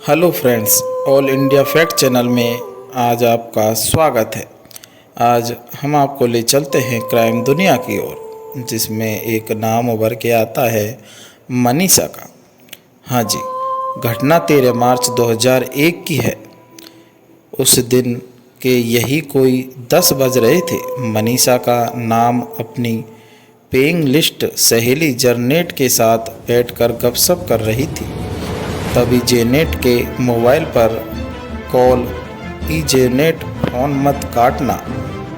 Hello friends, all India fact channel में आज आपका स्वागत है। आज हम आपको ले चलते हैं क्राइम दुनिया की ओर, जिसमें एक नाम उभर के आता है मनीषा का। हाँ जी, घटना 13 मार्च 2001 की है। उस दिन के यही कोई 10 बज रहे थे। मनीषा का नाम अपनी पेइंग लिस्ट सहेली जरनेट के साथ बैठकर गपशप कर रही थी। तभी जेनेट के मोबाइल पर कॉल, जेनेट फ़ोन मत काटना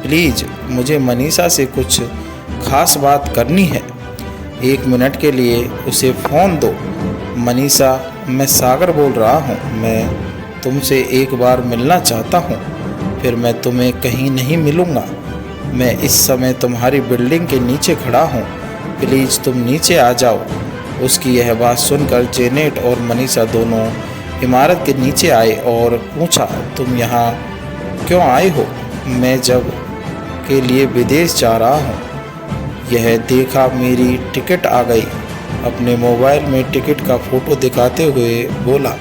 प्लीज़, मुझे मनीषा से कुछ खास बात करनी है। 1 मिनट के लिए उसे फ़ोन दो। मनीषा, मैं सागर बोल रहा हूँ, मैं तुमसे एक बार मिलना चाहता हूँ, फिर मैं तुम्हें कहीं नहीं मिलूँगा। मैं इस समय तुम्हारी बिल्डिंग के नीचे खड़ा हूँ, प्लीज़ तुम नीचे आ जाओ। उसकी यह बात सुनकर जेनेट और मनीषा दोनों इमारत के नीचे आए और पूछा, तुम यहाँ क्यों आए हो? मैं जब के लिए विदेश जा रहा हूँ। यह देखा मेरी टिकट आ गई। अपने मोबाइल में टिकट का फ़ोटो दिखाते हुए बोला।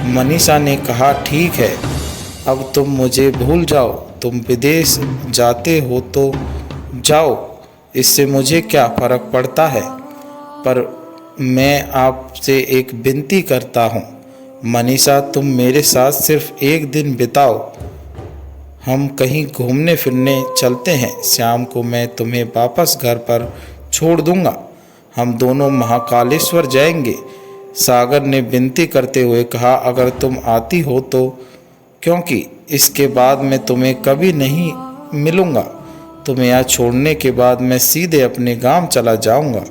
मनीषा ने कहा, ठीक है, अब तुम मुझे भूल जाओ। तुम विदेश जाते हो तो जाओ, इससे मुझे क्या फ़र्क पड़ता है, पर मैं आपसे एक विनती करता हूँ। मनीषा, तुम मेरे साथ सिर्फ एक दिन बिताओ। हम कहीं घूमने फिरने चलते हैं। शाम को मैं तुम्हें वापस घर पर छोड़ दूँगा। हम दोनों महाकालेश्वर जाएंगे। सागर ने विनती करते हुए कहा, अगर तुम आती हो तो, क्योंकि इसके बाद मैं तुम्हें कभी नहीं मिलूँगा। तुम्हें यहाँ छोड़ने के बाद मैं सीधे अपने गांव चला जाऊँगा।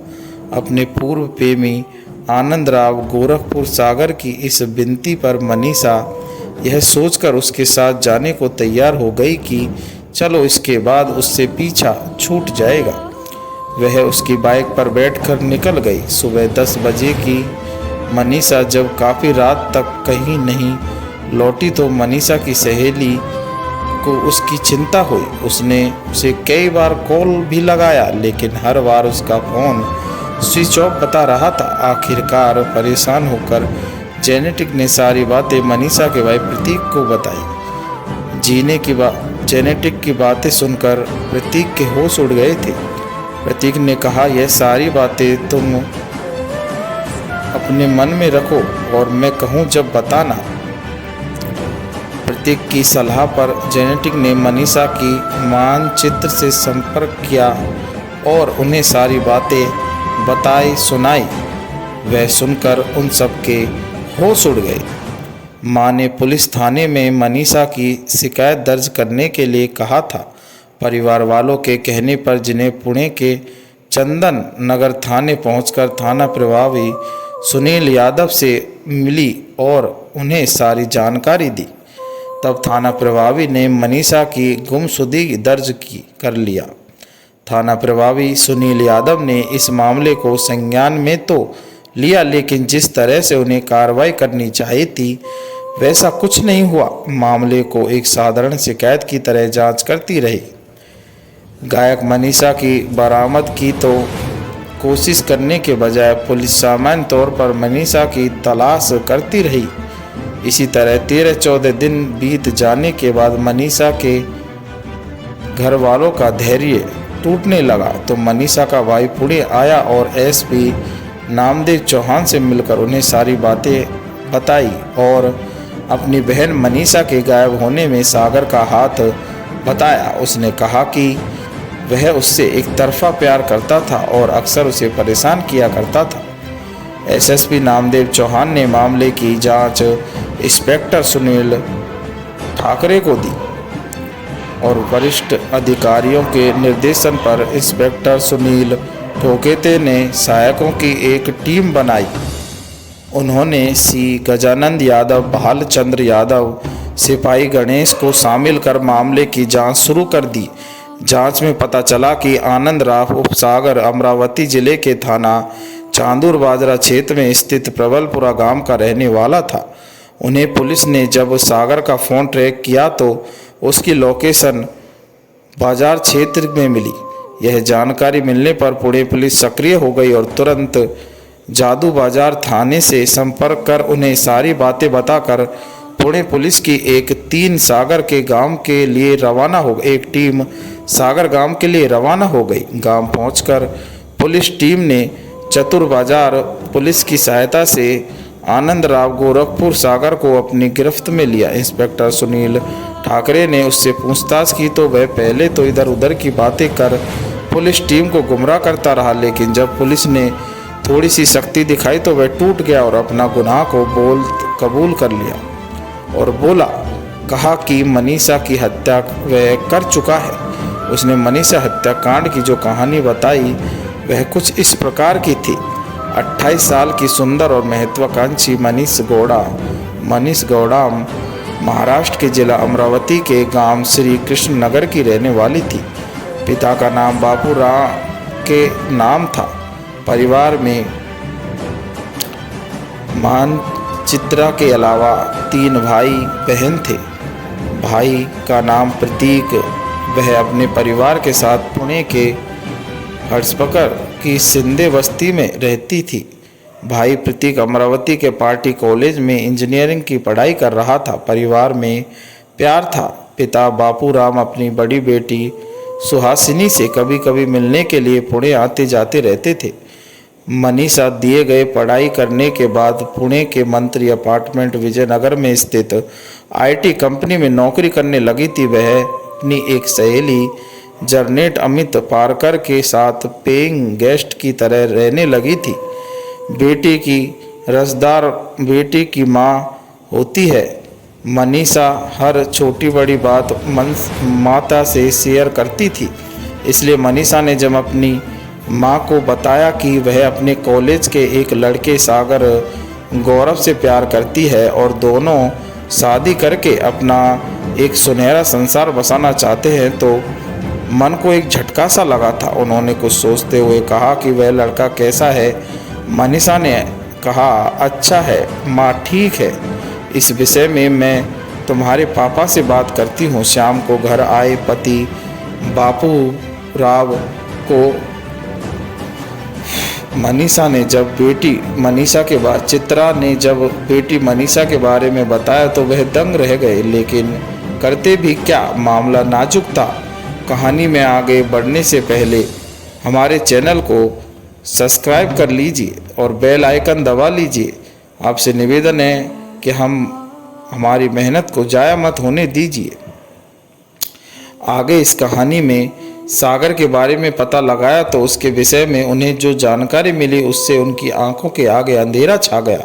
अपने पूर्व प्रेमी आनंद राव गोरखपुर सागर की इस विनती पर मनीषा यह सोचकर उसके साथ जाने को तैयार हो गई कि चलो इसके बाद उससे पीछा छूट जाएगा। वह उसकी बाइक पर बैठकर निकल गई। सुबह 10 बजे की मनीषा जब काफ़ी रात तक कहीं नहीं लौटी तो मनीषा की सहेली को उसकी चिंता हुई। उसने उसे कई बार कॉल भी लगाया, लेकिन हर बार उसका फ़ोन स्विच ऑफ बता रहा था। आखिरकार परेशान होकर जेनेटिक ने सारी बातें मनीषा के भाई प्रतीक को बताई। जेनेटिक की बातें सुनकर प्रतीक के होश उड़ गए थे। प्रतीक ने कहा, यह सारी बातें तुम अपने मन में रखो और मैं कहूँ जब बताना। प्रतीक की सलाह पर जेनेटिक ने मनीषा की मानचित्र से संपर्क किया और उन्हें सारी बातें बताई सुनाई। वह सुनकर उन सबके होश उड़ गए। माँ ने पुलिस थाने में मनीषा की शिकायत दर्ज करने के लिए कहा था। परिवार वालों के कहने पर जिन्हें पुणे के चंदन नगर थाने पहुंचकर थाना प्रभारी सुनील यादव से मिली और उन्हें सारी जानकारी दी। तब थाना प्रभारी ने मनीषा की गुमशुदगी दर्ज कर लिया। थाना प्रभारी सुनील यादव ने इस मामले को संज्ञान में तो लिया, लेकिन जिस तरह से उन्हें कार्रवाई करनी चाहिए थी वैसा कुछ नहीं हुआ। मामले को एक साधारण शिकायत की तरह जांच करती रही। गायक मनीषा की बरामद की तो कोशिश करने के बजाय पुलिस सामान्य तौर पर मनीषा की तलाश करती रही। इसी तरह 13-14 दिन बीत जाने के बाद मनीषा के घर वालों का धैर्य टूटने लगा तो मनीषा का भाई पुणे आया और एसपी नामदेव चौहान से मिलकर उन्हें सारी बातें बताई और अपनी बहन मनीषा के गायब होने में सागर का हाथ बताया। उसने कहा कि वह उससे एक तरफा प्यार करता था और अक्सर उसे परेशान किया करता था। एसएसपी नामदेव चौहान ने मामले की जांच इंस्पेक्टर सुनील ठाकरे को दी और वरिष्ठ अधिकारियों के निर्देशन पर इंस्पेक्टर सुनील ठोकेते ने सहायकों की एक टीम बनाई। उन्होंने सी गजानंद यादव, भालचंद्र यादव, सिपाही गणेश को शामिल कर मामले की जांच शुरू कर दी। जांच में पता चला कि आनंद राव उपसागर अमरावती जिले के थाना चांदूर बाजरा क्षेत्र में स्थित प्रबलपुरा गांव का रहने वाला था। उन्हें पुलिस ने जब सागर का फ़ोन ट्रैक किया तो उसकी लोकेशन बाजार क्षेत्र में मिली। यह जानकारी मिलने पर पुणे पुलिस सक्रिय हो गई और तुरंत जादू बाजार थाने से संपर्क कर उन्हें सारी बातें बताकर पुणे पुलिस की एक टीम सागर गांव के लिए रवाना हो गई। गांव पहुंचकर पुलिस टीम ने चतुर बाजार पुलिस की सहायता से आनंद राव गोरखपुर सागर को अपनी गिरफ्त में लिया। इंस्पेक्टर सुनील ठाकरे ने उससे पूछताछ की तो वह पहले तो इधर उधर की बातें कर पुलिस टीम को गुमराह करता रहा, लेकिन जब पुलिस ने थोड़ी सी सख्ती दिखाई तो वह टूट गया और अपना गुनाह को कबूल कर लिया और कहा कि मनीषा की हत्या वह कर चुका है। उसने मनीषा हत्याकांड की जो कहानी बताई वह कुछ इस प्रकार की थी। 28 साल की सुंदर और महत्वाकांक्षी मनीष गौड़ा महाराष्ट्र के जिला अमरावती के गांव श्री कृष्ण नगर की रहने वाली थी। पिता का नाम बापूराव के नाम था। परिवार में मानचित्रा के अलावा 3 भाई बहन थे। भाई का नाम प्रतीक, वह अपने परिवार के साथ पुणे के हर्षपकर की सिंधे बस्ती में रहती थी। भाई प्रतीक अमरावती के पार्टी कॉलेज में इंजीनियरिंग की पढ़ाई कर रहा था। परिवार में प्यार था। पिता बापूराम अपनी बड़ी बेटी सुहासिनी से कभी कभी मिलने के लिए पुणे आते जाते रहते थे। मनीषा दिए गए पढ़ाई करने के बाद पुणे के मंत्री अपार्टमेंट विजयनगर में स्थित आईटी कंपनी में नौकरी करने लगी थी। वह अपनी एक सहेली जरनेट अमित पारकर के साथ पेइंग गेस्ट की तरह रहने लगी थी। बेटी की रसदार बेटी की माँ होती है। मनीषा हर छोटी बड़ी बात माता से शेयर करती थी। इसलिए मनीषा ने जब अपनी माँ को बताया कि वह अपने कॉलेज के एक लड़के सागर गौरव से प्यार करती है और दोनों शादी करके अपना एक सुनहरा संसार बसाना चाहते हैं, तो मन को एक झटका सा लगा था। उन्होंने कुछ सोचते हुए कहा कि वह लड़का कैसा है। मनीषा ने कहा, अच्छा है माँ, ठीक है, इस विषय में मैं तुम्हारे पापा से बात करती हूँ। शाम को घर आए पति बापू राव को मनीषा ने जब बेटी मनीषा के बारे में बताया तो वह दंग रह गए, लेकिन करते भी क्या, मामला नाजुक था। कहानी में आगे बढ़ने से पहले हमारे चैनल को सब्सक्राइब कर लीजिए और बेल आइकन दबा लीजिए। आपसे निवेदन है कि हमारी मेहनत को जाया मत होने दीजिए। आगे इस कहानी में सागर के बारे में पता लगाया तो उसके विषय में उन्हें जो जानकारी मिली उससे उनकी आंखों के आगे अंधेरा छा गया।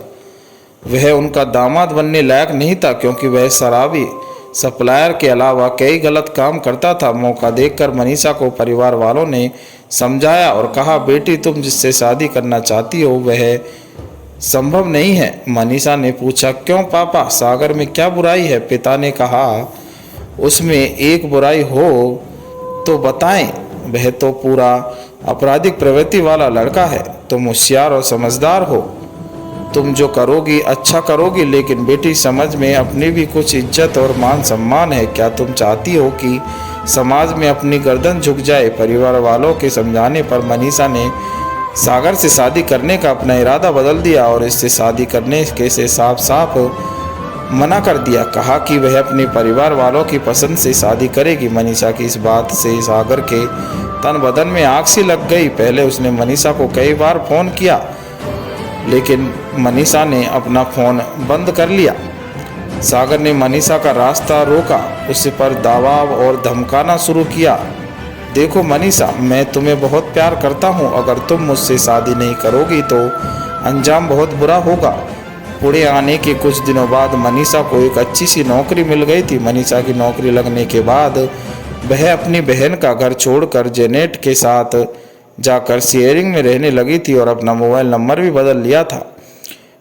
वह उनका दामाद बनने लायक नहीं था, क्योंकि वह शराबी सप्लायर के अलावा कई गलत काम करता था। मौका देखकर मनीषा को परिवार वालों ने समझाया और कहा, बेटी तुम जिससे शादी करना चाहती हो वह संभव नहीं है। मनीषा ने पूछा, क्यों पापा, सागर में क्या बुराई है? पिता ने कहा, उसमें एक बुराई हो तो बताएं, वह तो पूरा आपराधिक प्रवृत्ति वाला लड़का है। तुम होशियार और समझदार हो, तुम जो करोगी अच्छा करोगी, लेकिन बेटी समझ में अपनी भी कुछ इज्जत और मान सम्मान है। क्या तुम चाहती हो कि समाज में अपनी गर्दन झुक जाए? परिवार वालों के समझाने पर मनीषा ने सागर से शादी करने का अपना इरादा बदल दिया और इससे शादी करने के से साफ साफ मना कर दिया। कहा कि वह अपने परिवार वालों की पसंद से शादी करेगी। मनीषा की इस बात से सागर के तन बदन में आग सी लग गई। पहले उसने मनीषा को कई बार फ़ोन किया, लेकिन मनीषा ने अपना फ़ोन बंद कर लिया। सागर ने मनीषा का रास्ता रोका, उस पर दबाव और धमकाना शुरू किया। देखो मनीषा, मैं तुम्हें बहुत प्यार करता हूँ। अगर तुम मुझसे शादी नहीं करोगी तो अंजाम बहुत बुरा होगा। पुणे आने के कुछ दिनों बाद मनीषा को एक अच्छी सी नौकरी मिल गई थी। मनीषा की नौकरी लगने के बाद वह अपनी बहन का घर छोड़कर जेनेट के साथ जाकर शेयरिंग में रहने लगी थी और अपना मोबाइल नंबर भी बदल लिया था।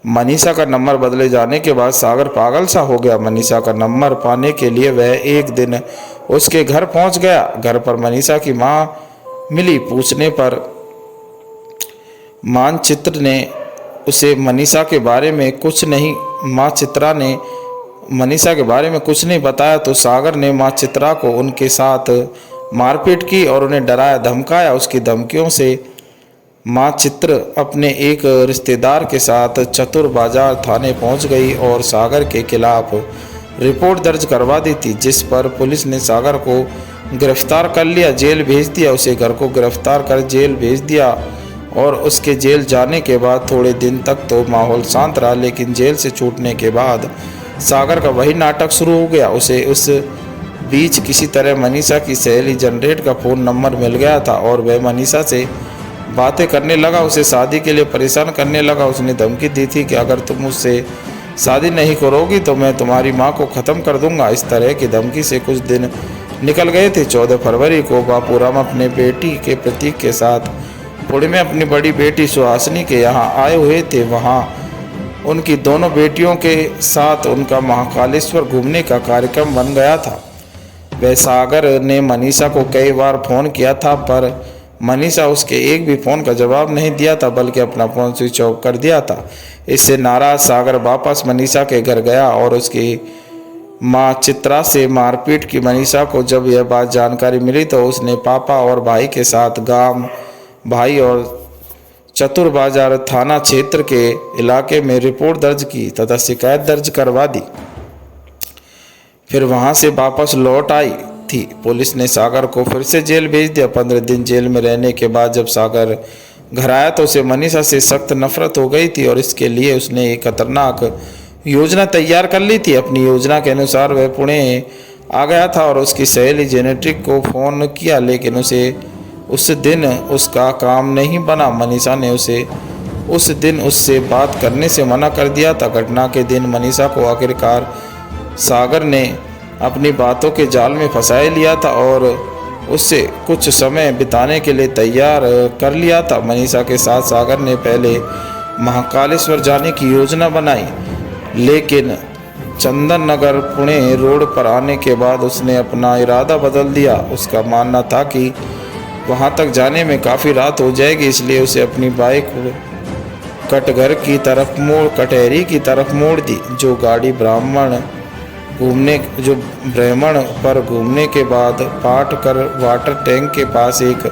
मनीषा का नंबर बदले जाने के बाद सागर पागल सा हो गया। मनीषा का नंबर पाने के लिए वह एक दिन उसके घर पहुंच गया। घर पर मनीषा की मां मिली। पूछने पर मानचित्र ने उसे मनीषा के बारे में कुछ नहीं बताया तो सागर ने माँ चित्रा को उनके साथ मारपीट की और उन्हें डराया धमकाया। उसकी धमकियों से माँ चित्र अपने एक रिश्तेदार के साथ चतुर बाजार थाने पहुंच गई और सागर के खिलाफ रिपोर्ट दर्ज करवा दी थी, जिस पर पुलिस ने सागर को गिरफ्तार कर लिया, जेल भेज दिया। उसे घर को गिरफ्तार कर जेल भेज दिया और उसके जेल जाने के बाद थोड़े दिन तक तो माहौल शांत रहा, लेकिन जेल से छूटने के बाद सागर का वही नाटक शुरू हो गया। उसे उस बीच किसी तरह मनीषा की सहेली जनरेट का फ़ोन नंबर मिल गया था और वह मनीषा से बातें करने लगा, उसे शादी के लिए परेशान करने लगा। उसने धमकी दी थी कि अगर तुम मुझसे शादी नहीं करोगी तो मैं तुम्हारी माँ को ख़त्म कर दूंगा। इस तरह की धमकी से कुछ दिन निकल गए थे। 14 फरवरी को बापूराम अपने बेटी के प्रतीक के साथ पुणे में अपनी बड़ी बेटी सुहासिनी के यहाँ आए हुए थे। वहाँ उनकी दोनों बेटियों के साथ उनका महाकालेश्वर घूमने का कार्यक्रम बन गया था। वह सागर ने मनीषा को कई बार फ़ोन किया था, पर मनीषा उसके एक भी फ़ोन का जवाब नहीं दिया था, बल्कि अपना फ़ोन स्विच ऑफ कर दिया था। इससे नाराज सागर वापस मनीषा के घर गया और उसकी माँ चित्रा से मारपीट की। मनीषा को जब यह बात जानकारी मिली तो उसने पापा और भाई के साथ गांव भाई और चतुर बाजार थाना क्षेत्र के इलाके में रिपोर्ट दर्ज की तथा शिकायत दर्ज करवा दी। फिर वहां से वापस लौट आई थी। पुलिस ने सागर को फिर से जेल भेज दिया। 15 दिन जेल में रहने के बाद जब सागर घर आया तो उसे मनीषा से सख्त नफरत हो गई थी और इसके लिए उसने एक खतरनाक योजना तैयार कर ली थी। अपनी योजना के अनुसार वह पुणे आ गया था और उसकी सहेली जेनेट्रिक को फ़ोन किया, लेकिन उसे उस दिन उसका काम नहीं बना। मनीषा ने उसे उस दिन उससे बात करने से मना कर दिया था। घटना के दिन मनीषा को आखिरकार सागर ने अपनी बातों के जाल में फंसा लिया था और उससे कुछ समय बिताने के लिए तैयार कर लिया था। मनीषा के साथ सागर ने पहले महाकालेश्वर जाने की योजना बनाई, लेकिन चंदन नगर पुणे रोड पर आने के बाद उसने अपना इरादा बदल दिया। उसका मानना था कि वहां तक जाने में काफ़ी रात हो जाएगी, इसलिए उसे अपनी बाइक कटघर की तरफ कटहरी की तरफ मोड़ दी। जो ब्राह्मण पर घूमने के बाद पाट कर वाटर टैंक के पास एक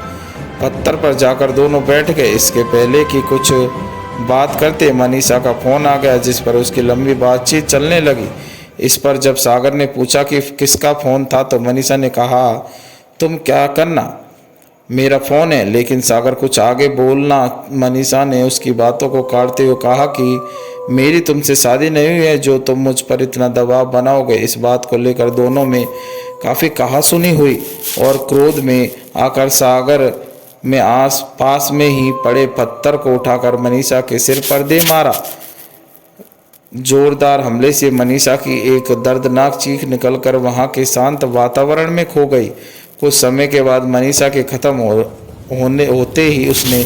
पत्थर पर जाकर दोनों बैठ गए। इसके पहले कि कुछ बात करते मनीषा का फ़ोन आ गया, जिस पर उसकी लंबी बातचीत चलने लगी। इस पर जब सागर ने पूछा कि किसका फ़ोन था तो मनीषा ने कहा, तुम क्या करना, मेरा फ़ोन है। लेकिन सागर कुछ आगे बोलना, मनीषा ने उसकी बातों को काटते हुए कहा कि मेरी तुमसे शादी नहीं हुई है, जो तुम मुझ पर इतना दबाव बनाओगे। इस बात को लेकर दोनों में काफ़ी कहासुनी हुई और क्रोध में आकर सागर में आस पास में ही पड़े पत्थर को उठाकर मनीषा के सिर पर दे मारा। जोरदार हमले से मनीषा की एक दर्दनाक चीख निकलकर वहां के शांत वातावरण में खो गई। कुछ समय के बाद मनीषा के खत्म होते ही उसने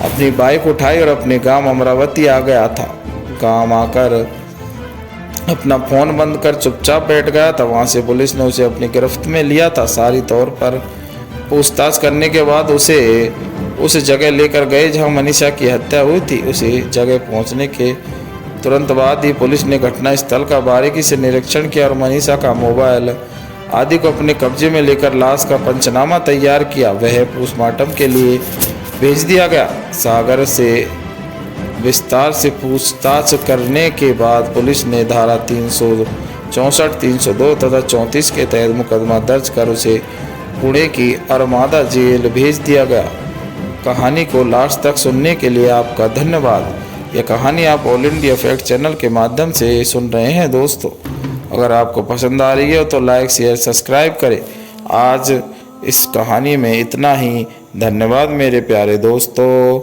अपनी बाइक उठाई और अपने गांव अमरावती आ गया था। गांव आकर अपना फ़ोन बंद कर चुपचाप बैठ गया था। वहां से पुलिस ने उसे अपनी गिरफ्त में लिया था। सारी तौर पर पूछताछ करने के बाद उसे उस जगह लेकर गए जहां मनीषा की हत्या हुई थी। उसी जगह पहुंचने के तुरंत बाद ही पुलिस ने घटनास्थल का बारीकी से निरीक्षण किया और मनीषा का मोबाइल आदि को अपने कब्जे में लेकर लाश का पंचनामा तैयार किया। वह पोस्टमार्टम के लिए भेज दिया गया। सागर से विस्तार से पूछताछ करने के बाद पुलिस ने धारा 364, 302 तथा 34 के तहत मुकदमा दर्ज कर उसे पुणे की अरमादा जेल भेज दिया गया। कहानी को लास्ट तक सुनने के लिए आपका धन्यवाद। यह कहानी आप ऑल इंडिया फैक्ट चैनल के माध्यम से सुन रहे हैं दोस्तों। अगर आपको पसंद आ रही है तो लाइक शेयर सब्सक्राइब करें। आज इस कहानी में इतना ही। धन्यवाद मेरे प्यारे दोस्तों।